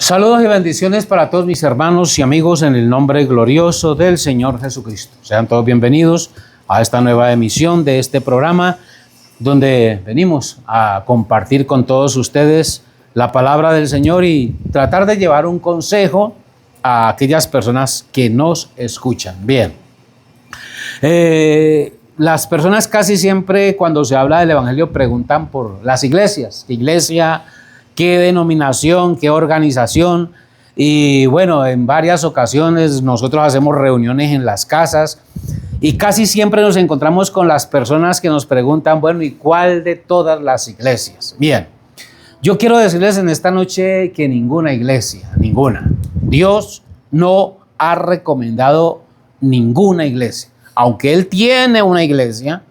Saludos y bendiciones para todos mis hermanos y amigos en el nombre glorioso del Señor Jesucristo. Sean todos bienvenidos a esta nueva emisión de este programa donde venimos a compartir con todos ustedes la palabra del Señor y tratar de llevar un consejo a aquellas personas que nos escuchan. Bien, las personas casi siempre cuando se habla del Evangelio preguntan por las iglesias. ¿Qué iglesia? ¿Qué denominación? ¿Qué organización? Y bueno, en varias ocasiones nosotros hacemos reuniones en las casas y casi siempre nos encontramos con las personas que nos preguntan, bueno, ¿y cuál de todas las iglesias? Bien, yo quiero decirles en esta noche que ninguna iglesia, ninguna. Dios no ha recomendado ninguna iglesia. Aunque Él tiene una iglesia,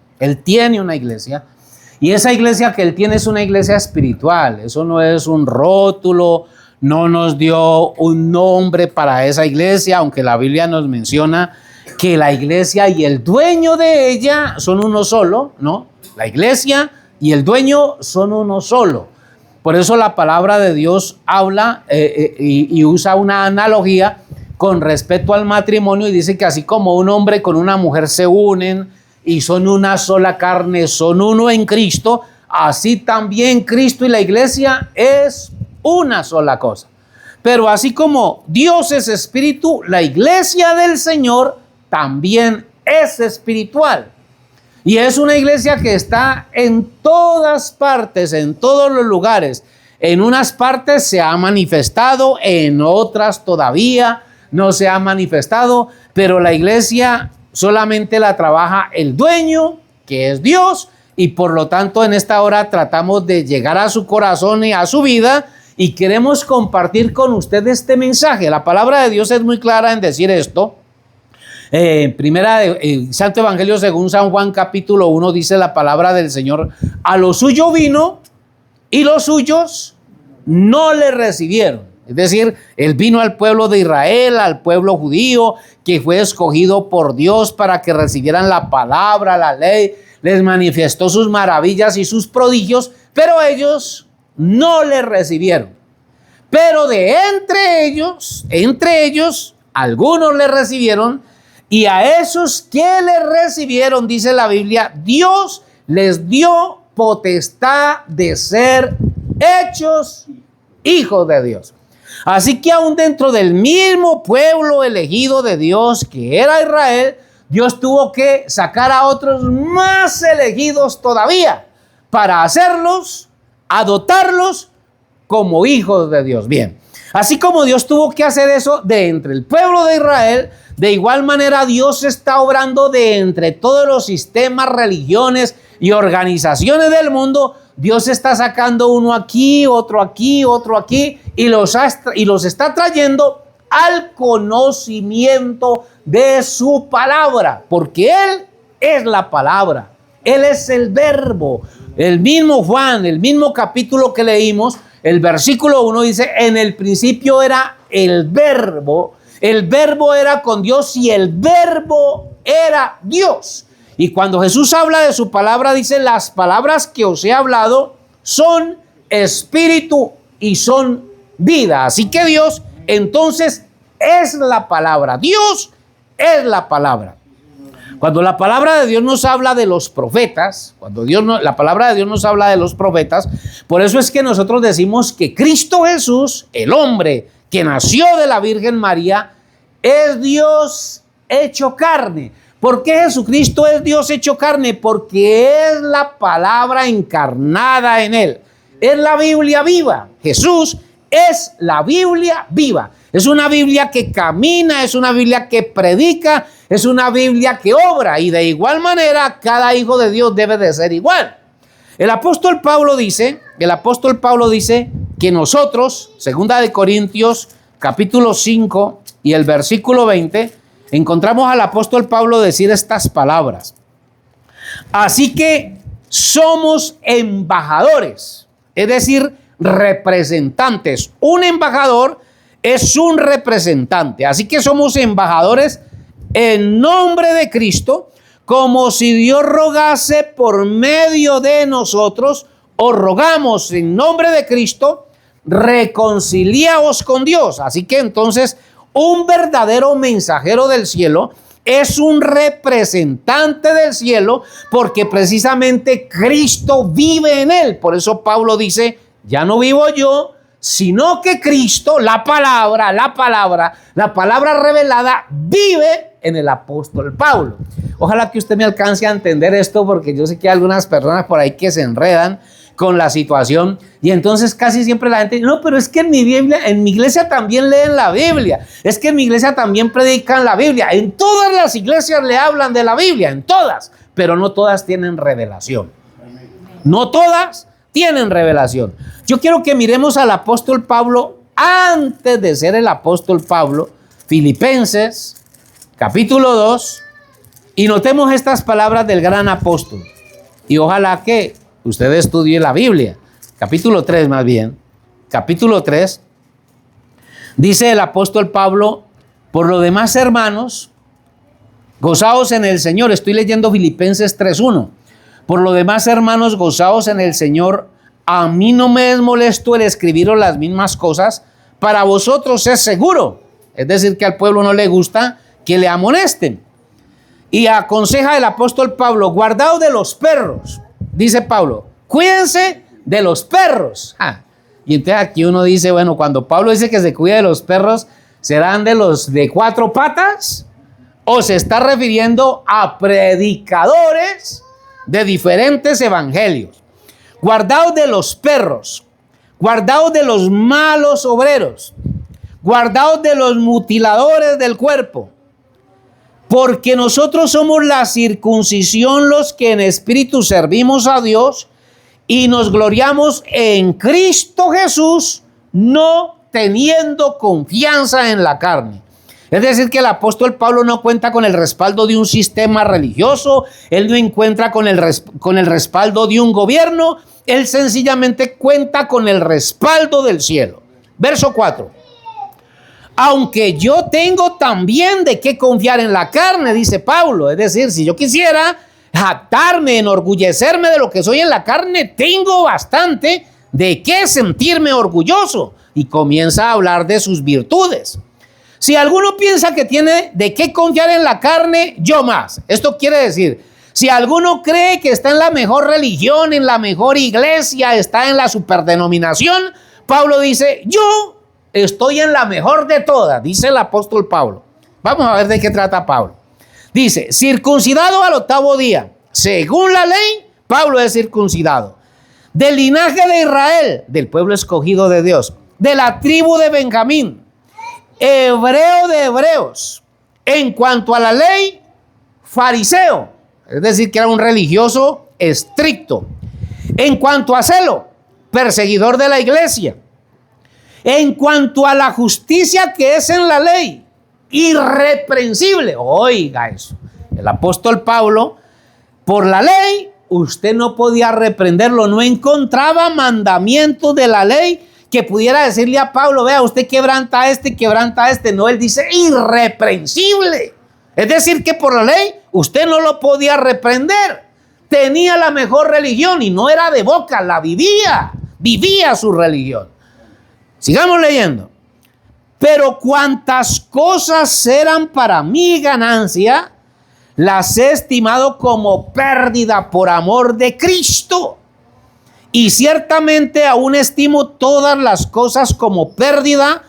y esa iglesia que Él tiene es una iglesia espiritual. Eso no es un rótulo, no nos dio un nombre para esa iglesia, aunque la Biblia nos menciona que la iglesia y el dueño de ella son uno solo, ¿no? La iglesia y el dueño son uno solo. Por eso la palabra de Dios habla y usa una analogía con respecto al matrimonio y dice que así como un hombre con una mujer se unen y son una sola carne, son uno en Cristo, así también Cristo y la iglesia es una sola cosa. Pero así como Dios es espíritu, la iglesia del Señor también es espiritual. Y es una iglesia que está en todas partes, en todos los lugares. En unas partes se ha manifestado, en otras todavía no se ha manifestado, pero la iglesia solamente la trabaja el dueño, que es Dios, y por lo tanto en esta hora tratamos de llegar a su corazón y a su vida y queremos compartir con usted este mensaje. La palabra de Dios es muy clara en decir esto. Santo Evangelio según San Juan capítulo 1 dice la palabra del Señor: a lo suyo vino y los suyos no le recibieron. Es decir, Él vino al pueblo de Israel, al pueblo judío, que fue escogido por Dios para que recibieran la palabra, la ley, les manifestó sus maravillas y sus prodigios, pero ellos no le recibieron. Pero de entre ellos, algunos le recibieron, y a esos que le recibieron, dice la Biblia, Dios les dio potestad de ser hechos hijos de Dios. Así que aún dentro del mismo pueblo elegido de Dios, que era Israel, Dios tuvo que sacar a otros más elegidos todavía para hacerlos, adoptarlos como hijos de Dios. Bien, así como Dios tuvo que hacer eso de entre el pueblo de Israel, de igual manera Dios está obrando de entre todos los sistemas, religiones y organizaciones del mundo. Dios está sacando uno aquí, otro aquí, otro aquí, y los está trayendo al conocimiento de su palabra, porque Él es la palabra, Él es el verbo. El mismo Juan, el mismo capítulo que leímos, el versículo 1 dice: en el principio era el verbo era con Dios y el verbo era Dios. Y cuando Jesús habla de su palabra, dice: las palabras que os he hablado son espíritu y son vida. Así que Dios entonces es la palabra. Dios es la palabra. Cuando la palabra de Dios nos habla de los profetas, la palabra de Dios nos habla de los profetas, por eso es que nosotros decimos que Cristo Jesús, el hombre que nació de la Virgen María, es Dios hecho carne. ¿Por qué Jesucristo es Dios hecho carne? Porque es la palabra encarnada en Él. Es la Biblia viva. Jesús es la Biblia viva. Es una Biblia que camina, es una Biblia que predica, es una Biblia que obra. Y de igual manera, cada hijo de Dios debe de ser igual. El apóstol Pablo dice que nosotros, 2 Corintios capítulo 5 y el versículo 20, encontramos al apóstol Pablo decir estas palabras: así que somos embajadores, es decir, representantes. Un embajador es un representante. Así que somos embajadores en nombre de Cristo, como si Dios rogase por medio de nosotros, o rogamos en nombre de Cristo reconciliaos con Dios. Así que entonces un verdadero mensajero del cielo es un representante del cielo porque precisamente Cristo vive en él. Por eso Pablo dice, ya no vivo yo, sino que Cristo, la palabra revelada, vive en el apóstol Pablo. Ojalá que usted me alcance a entender esto, porque yo sé que hay algunas personas por ahí que se enredan con la situación y entonces casi siempre la gente, no, pero es que en mi iglesia también leen la Biblia, es que en mi iglesia también predican la Biblia, en todas las iglesias le hablan de la Biblia, en todas, pero no todas tienen revelación. No todas tienen revelación. Yo quiero que miremos al apóstol Pablo antes de ser el apóstol Pablo, Filipenses, capítulo 2, y notemos estas palabras del gran apóstol. Y ojalá que usted estudie la Biblia. Capítulo 3 más bien. Capítulo 3. Dice el apóstol Pablo, por lo demás, hermanos, gozaos en el Señor. Estoy leyendo Filipenses 3:1. Por lo demás, hermanos, gozaos en el Señor. A mí no me es molesto el escribiros las mismas cosas. Para vosotros es seguro. Es decir, que al pueblo no le gusta que le amonesten. Y aconseja el apóstol Pablo, guardaos de los perros. Dice Pablo, cuídense de los perros. Y entonces aquí uno dice, bueno, cuando Pablo dice que se cuida de los perros, ¿serán de los de 4 patas? ¿O se está refiriendo a predicadores de diferentes evangelios? Guardaos de los perros, guardaos de los malos obreros, guardaos de los mutiladores del cuerpo. Porque nosotros somos la circuncisión los que en espíritu servimos a Dios y nos gloriamos en Cristo Jesús, no teniendo confianza en la carne. Es decir, que el apóstol Pablo no cuenta con el respaldo de un sistema religioso, él no encuentra con el respaldo de un gobierno, él sencillamente cuenta con el respaldo del cielo. Verso 4. Aunque yo tengo también de qué confiar en la carne, dice Pablo. Es decir, si yo quisiera jactarme, enorgullecerme de lo que soy en la carne, tengo bastante de qué sentirme orgulloso. Y comienza a hablar de sus virtudes. Si alguno piensa que tiene de qué confiar en la carne, yo más. Esto quiere decir, si alguno cree que está en la mejor religión, en la mejor iglesia, está en la superdenominación, Pablo dice, yo estoy en la mejor de todas, dice el apóstol Pablo. Vamos a ver de qué trata Pablo. Dice, circuncidado al 8º día. Según la ley, Pablo es circuncidado. Del linaje de Israel, del pueblo escogido de Dios. De la tribu de Benjamín. Hebreo de hebreos. En cuanto a la ley, fariseo. Es decir, que era un religioso estricto. En cuanto a celo, perseguidor de la iglesia. En cuanto a la justicia que es en la ley, irreprensible. Oiga eso. El apóstol Pablo, por la ley, usted no podía reprenderlo. No encontraba mandamientos de la ley que pudiera decirle a Pablo, vea, usted quebranta este. No, él dice irreprensible. Es decir, que por la ley usted no lo podía reprender. Tenía la mejor religión y no era de boca, la vivía. Vivía su religión. Sigamos leyendo. Pero cuantas cosas eran para mi ganancia, las he estimado como pérdida por amor de Cristo. Y ciertamente aún estimo todas las cosas como pérdida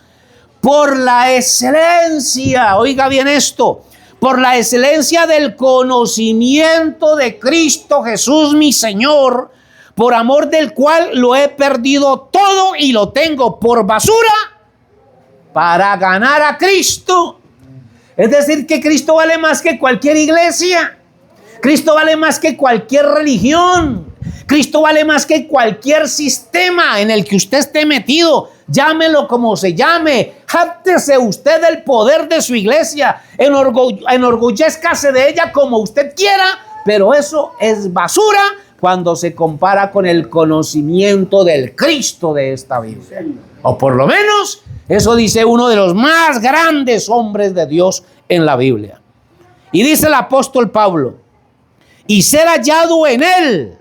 por la excelencia, oiga bien esto, por la excelencia del conocimiento de Cristo Jesús mi Señor, por amor del cual lo he perdido todo y lo tengo por basura para ganar a Cristo. Es decir, que Cristo vale más que cualquier iglesia. Cristo vale más que cualquier religión. Cristo vale más que cualquier sistema en el que usted esté metido. Llámelo como se llame. Jáptese usted del poder de su iglesia. Enorgullézcase de ella como usted quiera. Pero eso es basura cuando se compara con el conocimiento del Cristo de esta Biblia. O por lo menos, eso dice uno de los más grandes hombres de Dios en la Biblia. Y dice el apóstol Pablo, y ser hallado en él,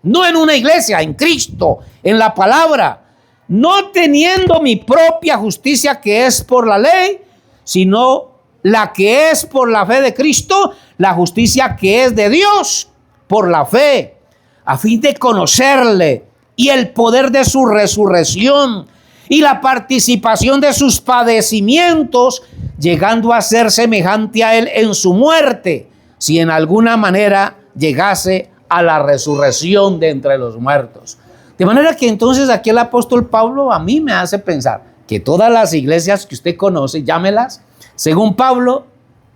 no en una iglesia, en Cristo, en la palabra, no teniendo mi propia justicia que es por la ley, sino la que es por la fe de Cristo, la justicia que es de Dios por la fe, a fin de conocerle y el poder de su resurrección y la participación de sus padecimientos, llegando a ser semejante a él en su muerte, si en alguna manera llegase a la resurrección de entre los muertos. De manera que entonces aquí el apóstol Pablo a mí me hace pensar que todas las iglesias que usted conoce, llámelas, según Pablo,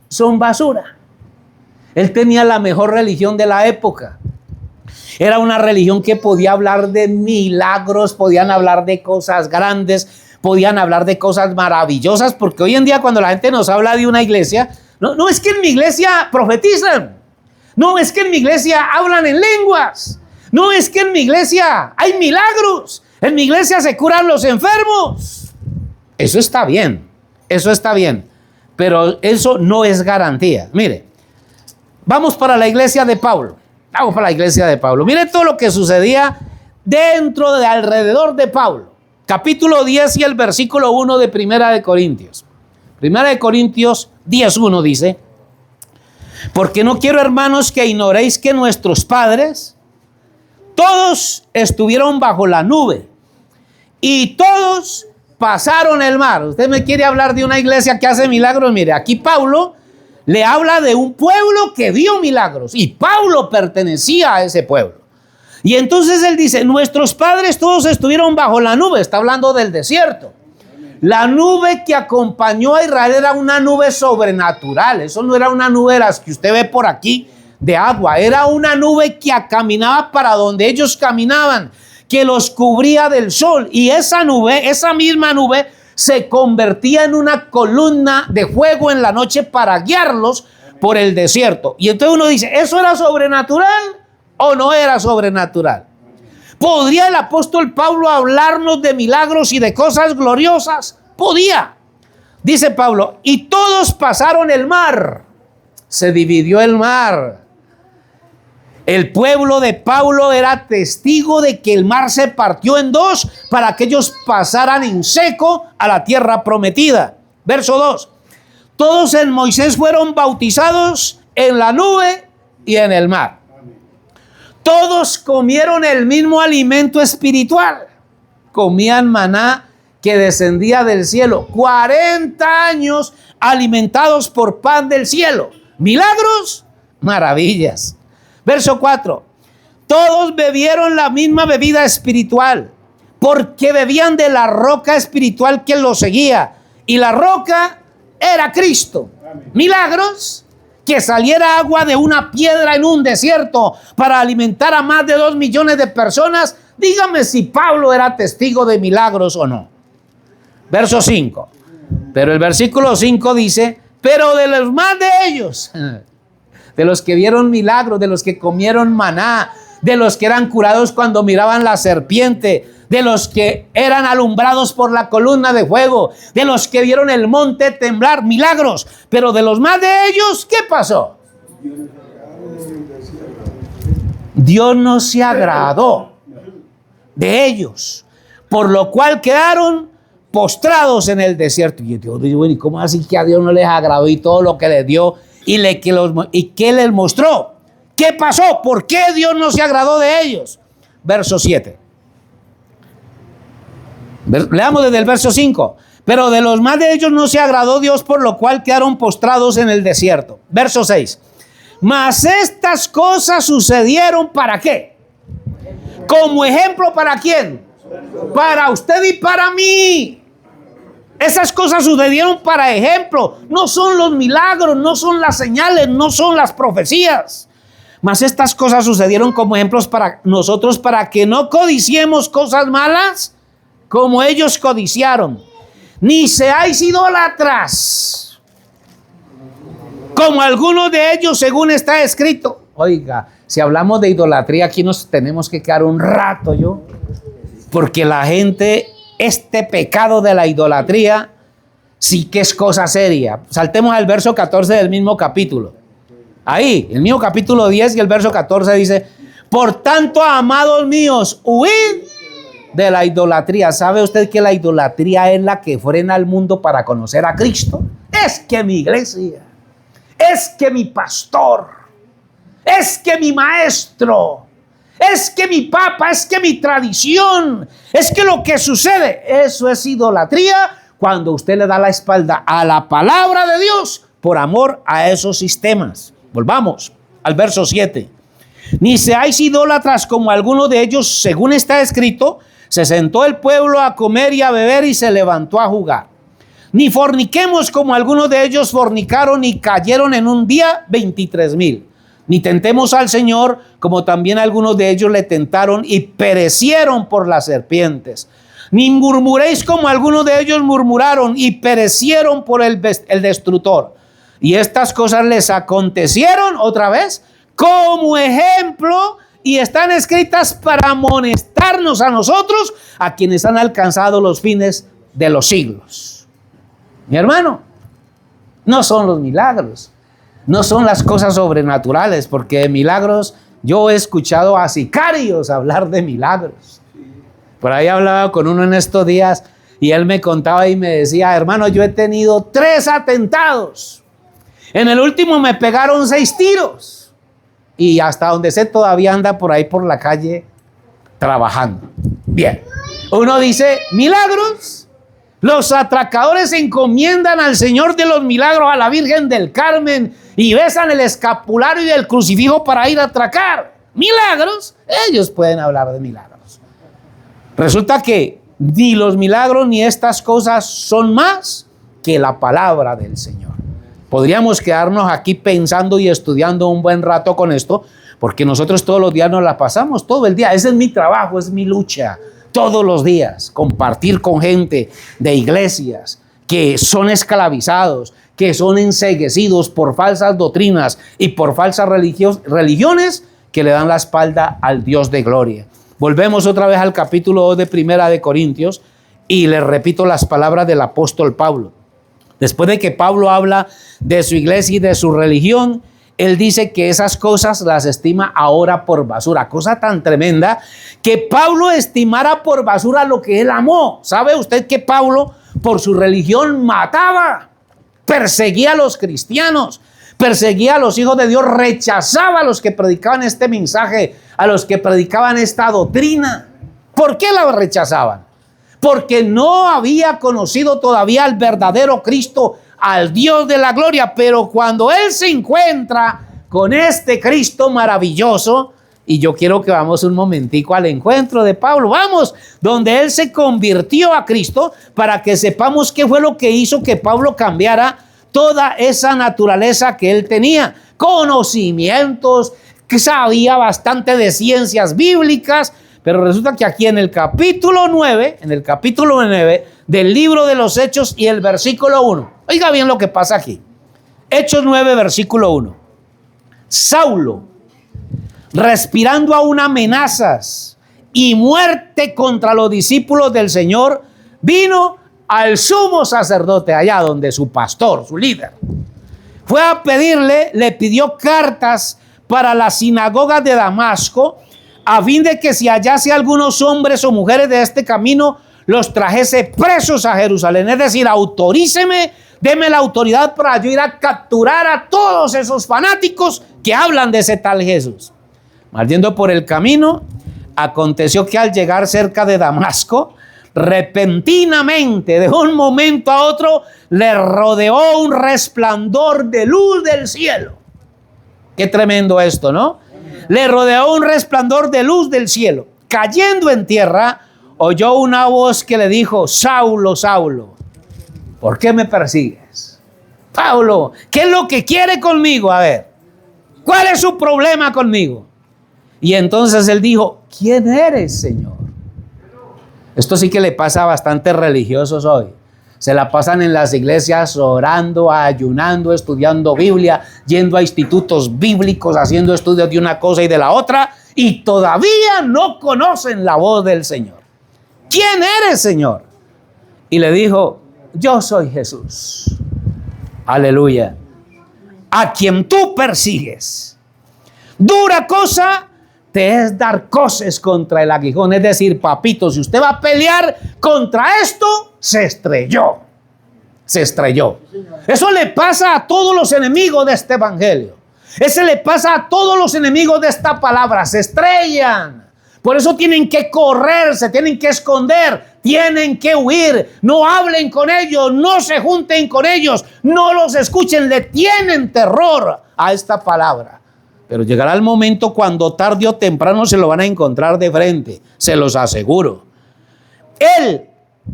son basura. Él tenía la mejor religión de la época. Era una religión que podía hablar de milagros, podían hablar de cosas grandes, podían hablar de cosas maravillosas, porque hoy en día cuando la gente nos habla de una iglesia, no es que en mi iglesia profetizan, no es que en mi iglesia hablan en lenguas, no es que en mi iglesia hay milagros, en mi iglesia se curan los enfermos. Eso está bien, pero eso no es garantía. Mire, vamos para la iglesia de Pablo. Mire todo lo que sucedía dentro de alrededor de Pablo. Capítulo 10 y el versículo 1 de Primera de Corintios. Primera de Corintios 10:1 dice: porque no quiero, hermanos, que ignoréis que nuestros padres todos estuvieron bajo la nube y todos pasaron el mar. Usted me quiere hablar de una iglesia que hace milagros. Mire, aquí Pablo le habla de un pueblo que vio milagros y Pablo pertenecía a ese pueblo. Y entonces él dice, nuestros padres todos estuvieron bajo la nube. Está hablando del desierto. La nube que acompañó a Israel era una nube sobrenatural. Eso no era una nube de las que usted ve por aquí de agua. Era una nube que caminaba para donde ellos caminaban, que los cubría del sol. Y esa nube, esa misma nube, se convertía en una columna de fuego en la noche para guiarlos por el desierto. Y entonces uno dice, ¿eso era sobrenatural o no era sobrenatural? ¿Podría el apóstol Pablo hablarnos de milagros y de cosas gloriosas? Podía. Dice Pablo, y todos pasaron el mar. Se dividió el mar. El pueblo de Pablo era testigo de que el mar se partió en dos para que ellos pasaran en seco a la tierra prometida. Verso 2. Todos en Moisés fueron bautizados en la nube y en el mar. Todos comieron el mismo alimento espiritual. Comían maná que descendía del cielo. 40 años alimentados por pan del cielo. Milagros, maravillas. Verso 4. Todos bebieron la misma bebida espiritual, porque bebían de la roca espiritual que los seguía. Y la roca era Cristo. Milagros. Que saliera agua de una piedra en un desierto para alimentar a más de 2 millones de personas. Dígame si Pablo era testigo de milagros o no. Verso 5. Pero el versículo 5 dice, pero de los más de ellos, de los que vieron milagros, de los que comieron maná, de los que eran curados cuando miraban la serpiente, de los que eran alumbrados por la columna de fuego, de los que vieron el monte temblar, milagros. Pero de los más de ellos, ¿qué pasó? Dios no se agradó de ellos, por lo cual quedaron postrados en el desierto. Y yo digo, bueno, ¿y cómo así que a Dios no les agradó y todo lo que les dio y qué les mostró? ¿Qué pasó? ¿Por qué Dios no se agradó de ellos? Verso 7. Leamos desde el verso 5. Pero de los más de ellos no se agradó Dios, por lo cual quedaron postrados en el desierto. Verso 6. Mas estas cosas sucedieron ¿para qué? Como ejemplo, ¿para quién? Para usted y para mí. Esas cosas sucedieron para ejemplo. No son los milagros, no son las señales, no son las profecías. Mas estas cosas sucedieron como ejemplos para nosotros, para que no codiciemos cosas malas como ellos codiciaron, ni seáis idólatras como algunos de ellos, según está escrito. Oiga, si hablamos de idolatría, aquí nos tenemos que quedar un rato, porque la gente, este pecado de la idolatría sí que es cosa seria. Saltemos al verso 14 del mismo capítulo. Ahí, el mismo capítulo 10 y el verso 14 dice, por tanto, amados míos, huid de la idolatría. ¿Sabe usted que la idolatría es la que frena al mundo para conocer a Cristo? Es que mi iglesia, es que mi pastor, es que mi maestro, es que mi papa, es que mi tradición, es que lo que sucede, eso es idolatría cuando usted le da la espalda a la palabra de Dios por amor a esos sistemas. Volvamos al verso 7. Ni seáis idólatras como algunos de ellos, según está escrito, se sentó el pueblo a comer y a beber y se levantó a jugar. Ni forniquemos como algunos de ellos fornicaron y cayeron en un día 23,000. Ni tentemos al Señor como también algunos de ellos le tentaron y perecieron por las serpientes. Ni murmuréis como algunos de ellos murmuraron y perecieron por el destructor. Y estas cosas les acontecieron otra vez como ejemplo y están escritas para amonestarnos a nosotros, a quienes han alcanzado los fines de los siglos. Mi hermano, no son los milagros, no son las cosas sobrenaturales, porque de milagros yo he escuchado a sicarios hablar de milagros. Por ahí hablaba con uno en estos días y él me contaba y me decía: hermano, yo he tenido 3 atentados. En el último me pegaron 6 tiros. Y hasta donde sé todavía anda por ahí por la calle trabajando. Bien, uno dice: milagros. Los atracadores se encomiendan al Señor de los milagros, a la Virgen del Carmen, y besan el escapulario y el crucifijo para ir a atracar. Milagros, ellos pueden hablar de milagros. Resulta que ni los milagros ni estas cosas son más que la palabra del Señor. Podríamos quedarnos aquí pensando y estudiando un buen rato con esto, porque nosotros todos los días nos la pasamos, todo el día. Ese es mi trabajo, es mi lucha, todos los días, compartir con gente de iglesias que son esclavizados, que son enceguecidos por falsas doctrinas y por falsas religiones que le dan la espalda al Dios de gloria. Volvemos otra vez al capítulo 2 de Primera de Corintios y les repito las palabras del apóstol Pablo. Después de que Pablo habla de su iglesia y de su religión, él dice que esas cosas las estima ahora por basura. Cosa tan tremenda que Pablo estimara por basura lo que él amó. ¿Sabe usted que Pablo por su religión mataba, perseguía a los cristianos, perseguía a los hijos de Dios, rechazaba a los que predicaban este mensaje, a los que predicaban esta doctrina? ¿Por qué la rechazaban? Porque no había conocido todavía al verdadero Cristo, al Dios de la gloria. Pero cuando él se encuentra con este Cristo maravilloso, y yo quiero que vamos un momentico al encuentro de Pablo, vamos, donde él se convirtió a Cristo, para que sepamos qué fue lo que hizo que Pablo cambiara toda esa naturaleza que él tenía, conocimientos, que sabía bastante de ciencias bíblicas. Pero resulta que aquí en el capítulo 9, del libro de los Hechos y el versículo 1, oiga bien lo que pasa aquí. Hechos 9, versículo 1. Saulo, respirando aún amenazas y muerte contra los discípulos del Señor, vino al sumo sacerdote, allá donde su pastor, su líder, fue a pedirle, le pidió cartas para las sinagogas de Damasco, a fin de que si hallase algunos hombres o mujeres de este camino, los trajese presos a Jerusalén. Es decir, autoríceme, deme la autoridad para yo ir a capturar a todos esos fanáticos que hablan de ese tal Jesús. Yendo por el camino, aconteció que al llegar cerca de Damasco, repentinamente, de un momento a otro, le rodeó un resplandor de luz del cielo. Qué tremendo esto, ¿no? Le rodeó un resplandor de luz del cielo. Cayendo en tierra, oyó una voz que le dijo: Saulo, Saulo, ¿por qué me persigues? Pablo, ¿qué es lo que quiere conmigo? A ver, ¿cuál es su problema conmigo? Y entonces él dijo: ¿quién eres, Señor? Esto sí que le pasa a bastantes religiosos hoy. Se la pasan en las iglesias orando, ayunando, estudiando Biblia, yendo a institutos bíblicos, haciendo estudios de una cosa y de la otra, y todavía no conocen la voz del Señor. ¿Quién eres, Señor? Y le dijo: yo soy Jesús. Aleluya. A quien tú persigues. Dura cosa te es dar coces contra el aguijón. Es decir, papito, si usted va a pelear contra esto, se estrelló. Se estrelló. Eso le pasa a todos los enemigos de este evangelio. Eso le pasa a todos los enemigos de esta palabra. Se estrellan. Por eso tienen que correr, se tienen que esconder, tienen que huir. No hablen con ellos, no se junten con ellos, no los escuchen. Le tienen terror a esta palabra. Pero llegará el momento cuando tarde o temprano se lo van a encontrar de frente. Se los aseguro. Él,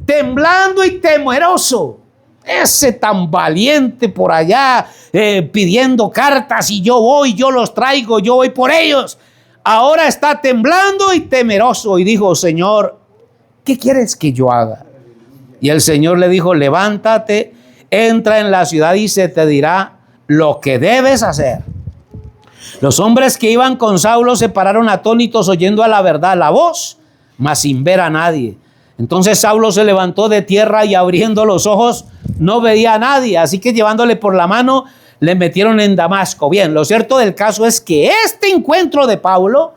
temblando y temeroso, ese tan valiente por allá pidiendo cartas y yo voy, yo los traigo, yo voy por ellos. Ahora está temblando y temeroso y dijo: Señor, ¿qué quieres que yo haga? Y el Señor le dijo: levántate, entra en la ciudad y se te dirá lo que debes hacer. Los hombres que iban con Saulo se pararon atónitos oyendo a la verdad la voz, mas sin ver a nadie. Entonces Saulo se levantó de tierra y abriendo los ojos no veía a nadie, así que llevándole por la mano le metieron en Damasco. Bien, lo cierto del caso es que este encuentro de Pablo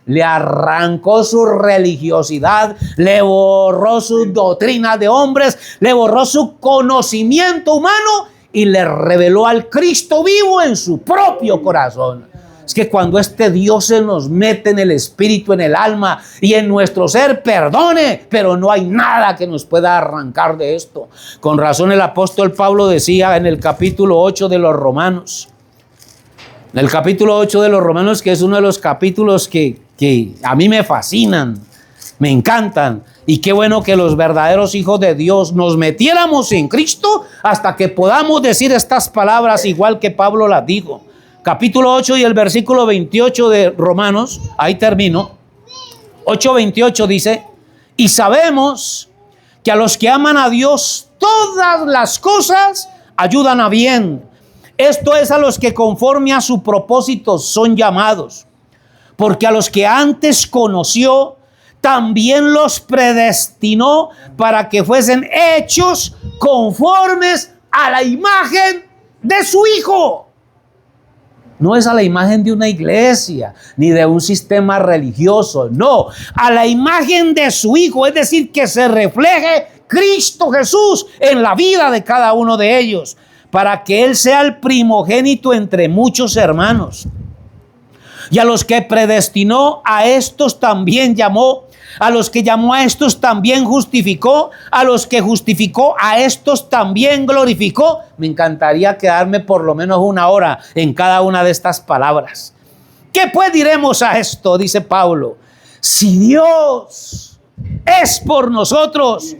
le arrancó su religiosidad, le borró sus doctrinas de hombres, le borró su conocimiento humano y le reveló al Cristo vivo en su propio corazón. Es que cuando este Dios se nos mete en el espíritu, en el alma y en nuestro ser, perdone, pero no hay nada que nos pueda arrancar de esto. Con razón el apóstol Pablo decía en el capítulo 8 de los Romanos, en el capítulo 8 de los Romanos, que es uno de los capítulos que a mí me fascinan, me encantan. Y qué bueno que los verdaderos hijos de Dios nos metiéramos en Cristo hasta que podamos decir estas palabras igual que Pablo las dijo. Capítulo 8 y el versículo 28 de Romanos, ahí termino. 8:28 dice: y sabemos que a los que aman a Dios todas las cosas ayudan a bien. Esto es a los que conforme a su propósito son llamados. Porque a los que antes conoció, también los predestinó para que fuesen hechos conformes a la imagen de su Hijo. No es a la imagen de una iglesia, ni de un sistema religioso, no, a la imagen de su Hijo, es decir, que se refleje Cristo Jesús en la vida de cada uno de ellos, para que Él sea el primogénito entre muchos hermanos. Y a los que predestinó, a estos también llamó. A los que llamó, a estos también justificó. A los que justificó, a estos también glorificó. Me encantaría quedarme por lo menos una hora en cada una de estas palabras. ¿Qué pues diremos a esto? Dice Pablo. Si Dios es por nosotros,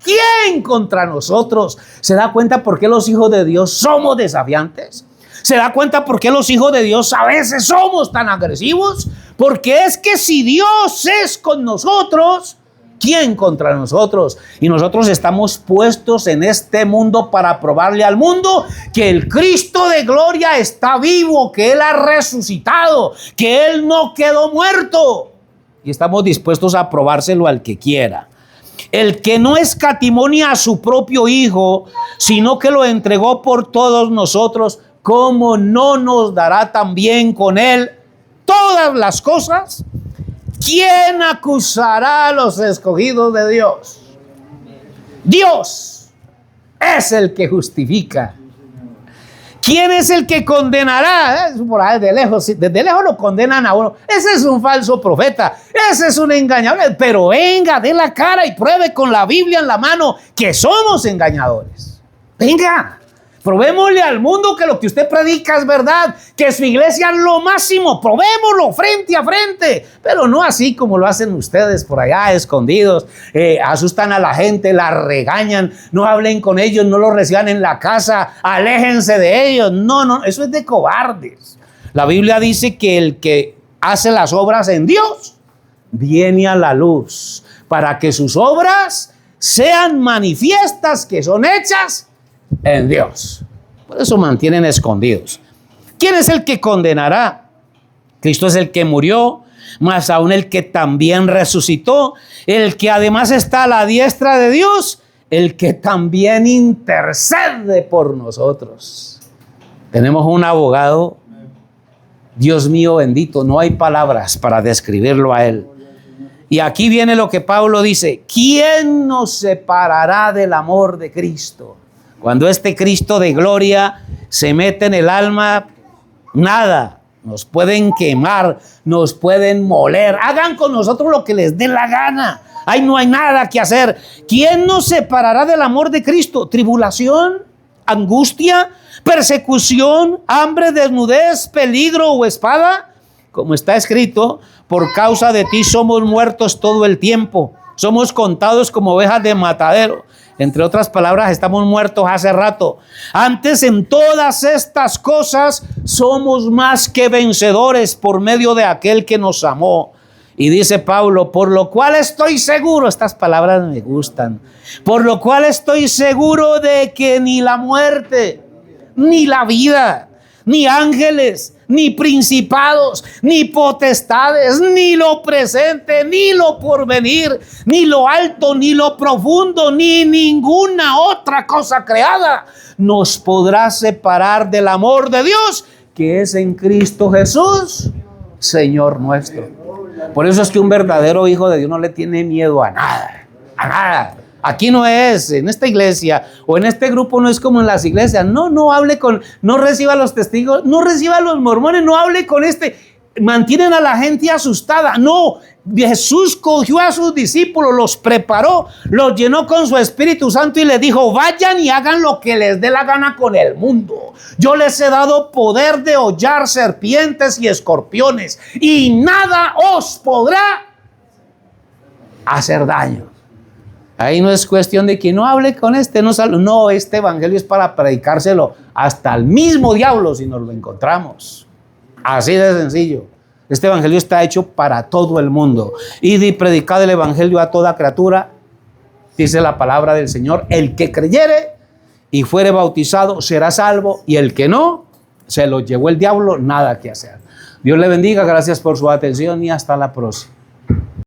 ¿quién contra nosotros? ¿Se da cuenta por qué los hijos de Dios somos desafiantes? ¿Se da cuenta por qué los hijos de Dios a veces somos tan agresivos? Porque es que si Dios es con nosotros, ¿quién contra nosotros? Y nosotros estamos puestos en este mundo para probarle al mundo que el Cristo de gloria está vivo, que Él ha resucitado, que Él no quedó muerto. Y estamos dispuestos a probárselo al que quiera. El que no escatimó ni a su propio Hijo, sino que lo entregó por todos nosotros, ¿cómo no nos dará también con Él todas las cosas? ¿Quién acusará a los escogidos de Dios? Dios es el que justifica. ¿Quién es el que condenará? Por ahí desde lejos lo condenan a uno. Ese es un falso profeta, ese es un engañador. Pero venga, dé la cara y pruebe con la Biblia en la mano que somos engañadores. Venga. Probémosle al mundo que lo que usted predica es verdad, que su iglesia es lo máximo. Probémoslo frente a frente, pero no así como lo hacen ustedes por allá escondidos. Asustan a la gente, la regañan, no hablen con ellos, no los reciban en la casa, aléjense de ellos. No, eso es de cobardes. La Biblia dice que el que hace las obras en Dios viene a la luz para que sus obras sean manifiestas, que son hechas en Dios. Por eso mantienen escondidos. ¿Quién es el que condenará? Cristo es el que murió, más aún el que también resucitó, el que además está a la diestra de Dios, el que también intercede por nosotros. Tenemos un abogado Dios mío bendito, no hay palabras para describirlo a Él. Y aquí viene lo que Pablo dice: ¿quién nos separará del amor de Cristo? Cuando este Cristo de gloria se mete en el alma, nada. Nos pueden quemar, nos pueden moler. Hagan con nosotros lo que les dé la gana. Ahí no hay nada que hacer. ¿Quién nos separará del amor de Cristo? ¿Tribulación? ¿Angustia? ¿Persecución? ¿Hambre? ¿Desnudez? ¿Peligro o espada? Como está escrito: por causa de ti somos muertos todo el tiempo. Somos contados como ovejas de matadero. Entre otras palabras, estamos muertos hace rato. Antes, en todas estas cosas somos más que vencedores por medio de aquel que nos amó. Y dice Pablo: por lo cual estoy seguro, estas palabras me gustan, por lo cual estoy seguro de que ni la muerte, ni la vida, ni ángeles, ni principados, ni potestades, ni lo presente, ni lo porvenir, ni lo alto, ni lo profundo, ni ninguna otra cosa creada nos podrá separar del amor de Dios que es en Cristo Jesús, Señor nuestro. Por eso es que un verdadero hijo de Dios no le tiene miedo a nada, a nada. Aquí no es, en esta iglesia o en este grupo no es como en las iglesias. No hable con, no reciba los testigos, no reciba a los mormones, no hable con mantienen a la gente asustada. No, Jesús cogió a sus discípulos, los preparó, los llenó con su Espíritu Santo y les dijo: vayan y hagan lo que les dé la gana con el mundo. Yo les he dado poder de hollar serpientes y escorpiones y nada os podrá hacer daño. Ahí no es cuestión de que no hable con no, este evangelio es para predicárselo hasta al mismo diablo si nos lo encontramos. Así de sencillo. Este evangelio está hecho para todo el mundo. Y predicad el evangelio a toda criatura, dice la palabra del Señor: el que creyere y fuere bautizado será salvo, y el que no, se lo llevó el diablo, nada que hacer. Dios le bendiga, gracias por su atención y hasta la próxima.